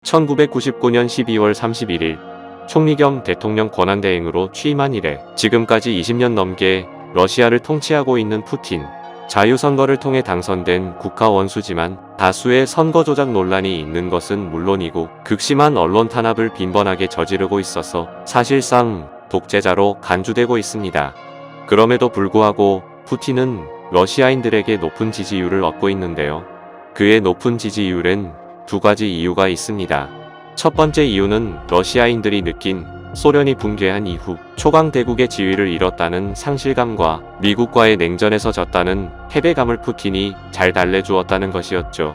1999년 12월 31일 총리 겸 대통령 권한대행으로 취임한 이래 지금까지 20년 넘게 러시아를 통치하고 있는 푸틴. 자유선거를 통해 당선된 국가 원수지만 다수의 선거 조작 논란이 있는 것은 물론이고 극심한 언론 탄압을 빈번하게 저지르고 있어서 사실상 독재자로 간주되고 있습니다. 그럼에도 불구하고 푸틴은 러시아인들에게 높은 지지율을 얻고 있는데요. 그의 높은 지지율엔 두 가지 이유가 있습니다. 첫 번째 이유는 러시아인들이 느낀 소련이 붕괴한 이후 초강 대국의 지위를 잃었다는 상실감과 미국과의 냉전에서 졌다는 패배감을 푸틴이 잘 달래주었다는 것이었죠.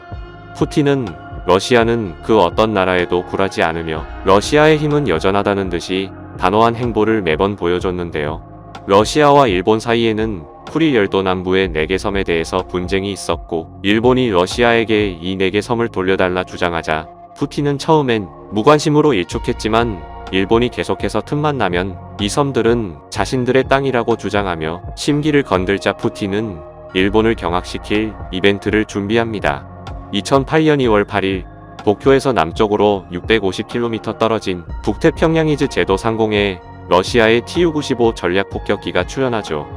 푸틴은 러시아는 그 어떤 나라에도 굴하지 않으며 러시아의 힘은 여전하다는 듯이 단호한 행보를 매번 보여줬는데요. 러시아와 일본 사이에는 쿠릴 열도 남부의 4개 섬에 대해서 분쟁이 있었고 일본이 러시아에게 이 4개 섬을 돌려달라 주장하자 푸틴은 처음엔 무관심으로 일축했지만 일본이 계속해서 틈만 나면 이 섬들은 자신들의 땅이라고 주장하며 심기를 건들자 푸틴은 일본을 경악시킬 이벤트를 준비합니다. 2008년 2월 8일 도쿄에서 남쪽으로 650km 떨어진 북태평양이즈 제도 상공에 러시아의 Tu-95 전략폭격기가 출현하죠.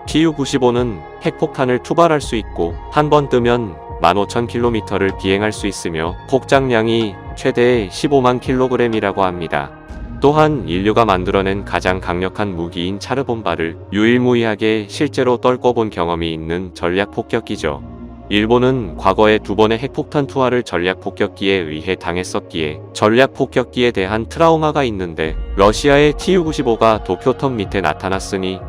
Tu-95는 핵폭탄을 투발할 수 있고 한 번 뜨면 15,000km를 비행할 수 있으며 폭장량이 최대 15만 kg이라고 합니다. 또한 인류가 만들어낸 가장 강력한 무기인 차르본바를 유일무이하게 실제로 떨궈본 경험이 있는 전략폭격기죠. 일본은 과거에 2번의 핵폭탄 투하를 전략폭격기에 의해 당했었기에 전략폭격기에 대한 트라우마가 있는데 러시아의 Tu-95가 도쿄섬 밑에 나타났으니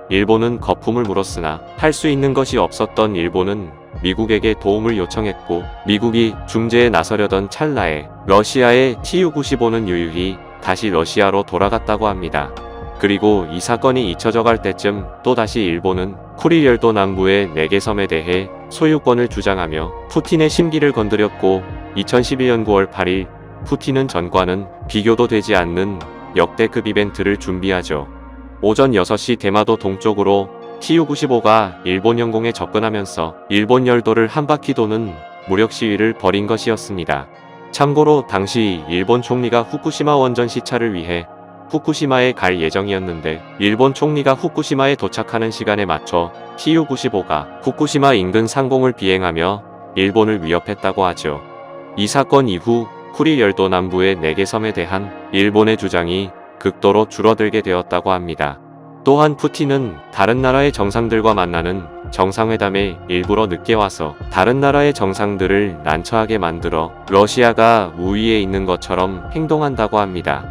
일본은 거품을 물었으나 할 수 있는 것이 없었던 일본은 미국에게 도움을 요청했고 미국이 중재에 나서려던 찰나에 러시아의 Tu-95는 유유히 다시 러시아로 돌아갔다고 합니다. 그리고 이 사건이 잊혀져 갈 때쯤 또다시 일본은 쿠릴 열도 남부의 4개 섬에 대해 소유권을 주장하며 푸틴의 심기를 건드렸고 2011년 9월 8일 푸틴은 전과는 비교도 되지 않는 역대급 이벤트를 준비하죠. 오전 6시 대마도 동쪽으로 Tu-95가 일본 영공에 접근하면서 일본 열도를 한 바퀴 도는 무력 시위를 벌인 것이었습니다. 참고로 당시 일본 총리가 후쿠시마 원전 시찰을 위해 후쿠시마에 갈 예정이었는데 일본 총리가 후쿠시마에 도착하는 시간에 맞춰 Tu-95가 후쿠시마 인근 상공을 비행하며 일본을 위협했다고 하죠. 이 사건 이후 쿠릴 열도 남부의 4개 섬에 대한 일본의 주장이 극도로 줄어들게 되었다고 합니다. 또한 푸틴은 다른 나라의 정상들과 만나는 정상회담에 일부러 늦게 와서 다른 나라의 정상들을 난처하게 만들어 러시아가 우위에 있는 것처럼 행동한다고 합니다.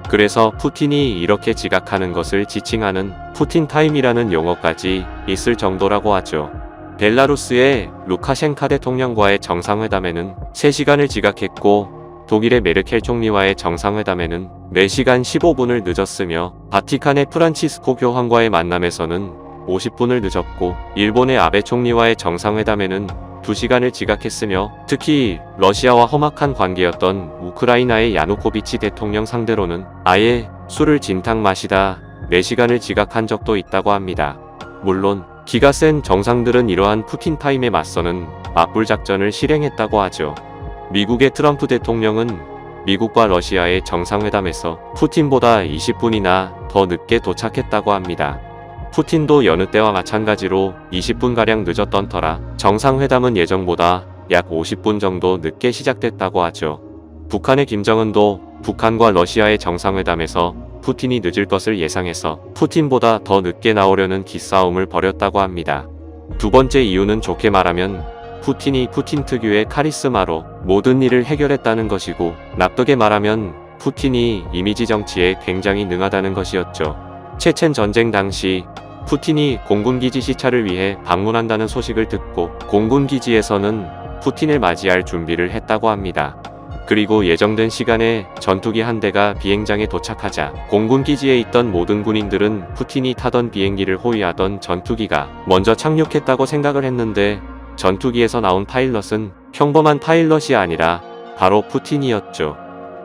그래서 푸틴이 이렇게 지각하는 것을 지칭하는 푸틴 타임이라는 용어까지 있을 정도라고 하죠. 벨라루스의 루카셴카 대통령과의 정상회담에는 3시간을 지각했고 독일의 메르켈 총리와의 정상회담에는 4시간 15분을 늦었으며 바티칸의 프란치스코 교황과의 만남에서는 50분을 늦었고 일본의 아베 총리와의 정상회담에는 2시간을 지각했으며 특히 러시아와 험악한 관계였던 우크라이나의 야누코비치 대통령 상대로는 아예 술을 진탕 마시다 4시간을 지각한 적도 있다고 합니다. 물론 기가 센 정상들은 이러한 푸틴 타임에 맞서는 맞불 작전을 실행했다고 하죠. 미국의 트럼프 대통령은 미국과 러시아의 정상회담에서 푸틴보다 20분이나 더 늦게 도착했다고 합니다. 푸틴도 여느 때와 마찬가지로 20분가량 늦었던 터라 정상회담은 예정보다 약 50분 정도 늦게 시작됐다고 하죠. 북한의 김정은도 북한과 러시아의 정상회담에서 푸틴이 늦을 것을 예상해서 푸틴보다 더 늦게 나오려는 기싸움을 벌였다고 합니다. 두 번째 이유는 좋게 말하면 푸틴이 푸틴 특유의 카리스마로 모든 일을 해결했다는 것이고 나쁘게 말하면 푸틴이 이미지 정치에 굉장히 능하다는 것이었죠. 체첸 전쟁 당시 푸틴이 공군기지 시찰을 위해 방문한다는 소식을 듣고 공군기지에서는 푸틴을 맞이할 준비를 했다고 합니다. 그리고 예정된 시간에 전투기 한 대가 비행장에 도착하자 공군기지에 있던 모든 군인들은 푸틴이 타던 비행기를 호위하던 전투기가 먼저 착륙했다고 생각을 했는데 전투기에서 나온 파일럿은 평범한 파일럿이 아니라 바로 푸틴이었죠.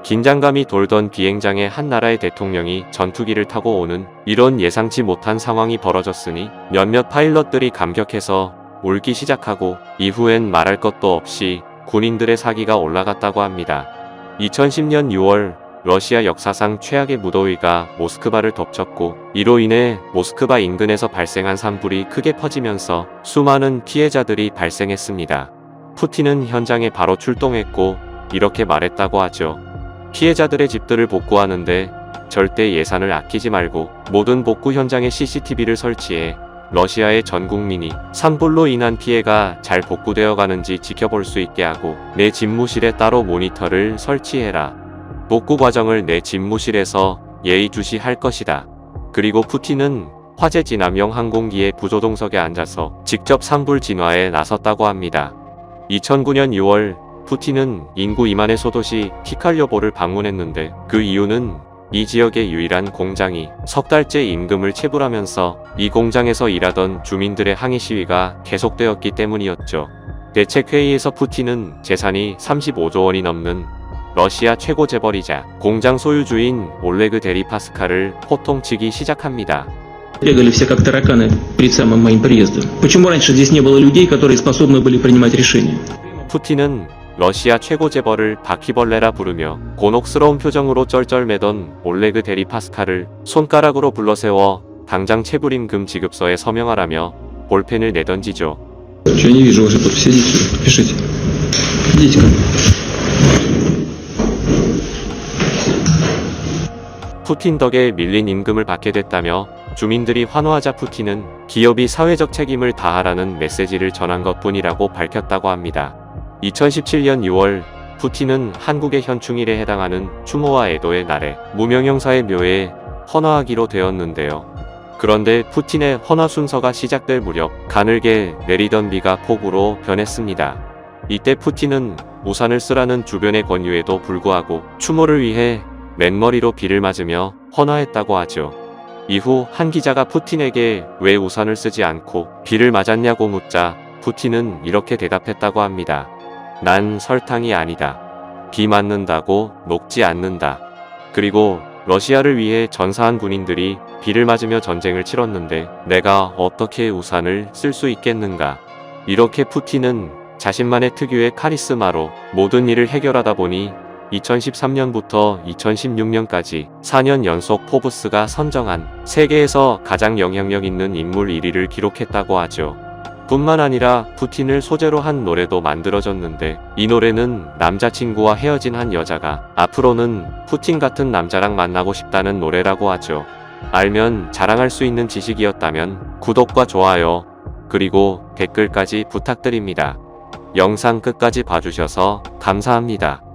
긴장감이 돌던 비행장에 한 나라의 대통령이 전투기를 타고 오는 이런 예상치 못한 상황이 벌어졌으니 몇몇 파일럿들이 감격해서 울기 시작하고 이후엔 말할 것도 없이 군인들의 사기가 올라갔다고 합니다. 2010년 6월 러시아 역사상 최악의 무더위가 모스크바를 덮쳤고 이로 인해 모스크바 인근에서 발생한 산불이 크게 퍼지면서 수많은 피해자들이 발생했습니다. 푸틴은 현장에 바로 출동했고 이렇게 말했다고 하죠. 피해자들의 집들을 복구하는데 절대 예산을 아끼지 말고 모든 복구 현장에 CCTV를 설치해 러시아의 전 국민이 산불로 인한 피해가 잘 복구되어 가는지 지켜볼 수 있게 하고 내 집무실에 따로 모니터를 설치해라. 복구 과정을 내 집무실에서 예의주시할 것이다. 그리고 푸틴은 화재 진압용 항공기의 부조동석에 앉아서 직접 산불 진화에 나섰다고 합니다. 2009년 6월 푸틴은 인구 2만의 소도시 티칼려보를 방문했는데 그 이유는 이 지역의 유일한 공장이 석 달째 임금을 체불하면서 이 공장에서 일하던 주민들의 항의 시위가 계속되었기 때문이었죠. 대책회의에서 푸틴은 재산이 35조 원이 넘는 러시아 최고 재벌이자 공장 소유주인 올레그 데리파스칼을 호통치기 시작합니다. Бегали все как тараканы перед самым моим приездом. Почему раньше здесь не было людей, которые способны были принимать решения? 푸틴은 러시아 최고 재벌을 바퀴벌레라 부르며 곤혹스러운 표정으로 쩔쩔매던 올레그 데리파스칼을 손가락으로 불러세워 당장 체불임금 지급서에 서명하라며 볼펜을 내던지죠. Я не вижу вашей подписи. Идите, подпишите. Идите ко мне. 푸틴 덕에 밀린 임금을 받게 됐다며 주민들이 환호하자 푸틴은 기업이 사회적 책임을 다하라는 메시지를 전한 것뿐이라고 밝혔다고 합니다. 2017년 6월 푸틴은 한국의 현충일에 해당하는 추모와 애도의 날에 무명형사의 묘에 헌화하기로 되었는데요. 그런데 푸틴의 헌화 순서가 시작될 무렵 가늘게 내리던 비가 폭우로 변했습니다. 이때 푸틴은 우산을 쓰라는 주변의 권유에도 불구하고 추모를 위해 맨머리로 비를 맞으며 헌화했다고 하죠. 이후 한 기자가 푸틴에게 왜 우산을 쓰지 않고 비를 맞았냐고 묻자 푸틴은 이렇게 대답했다고 합니다. 난 설탕이 아니다. 비 맞는다고 녹지 않는다. 그리고 러시아를 위해 전사한 군인들이 비를 맞으며 전쟁을 치렀는데 내가 어떻게 우산을 쓸 수 있겠는가. 이렇게 푸틴은 자신만의 특유의 카리스마로 모든 일을 해결하다 보니 2013년부터 2016년까지 4년 연속 포브스가 선정한 세계에서 가장 영향력 있는 인물 1위를 기록했다고 하죠. 뿐만 아니라 푸틴을 소재로 한 노래도 만들어졌는데 이 노래는 남자친구와 헤어진 한 여자가 앞으로는 푸틴 같은 남자랑 만나고 싶다는 노래라고 하죠. 알면 자랑할 수 있는 지식이었다면 구독과 좋아요 그리고 댓글까지 부탁드립니다. 영상 끝까지 봐주셔서 감사합니다.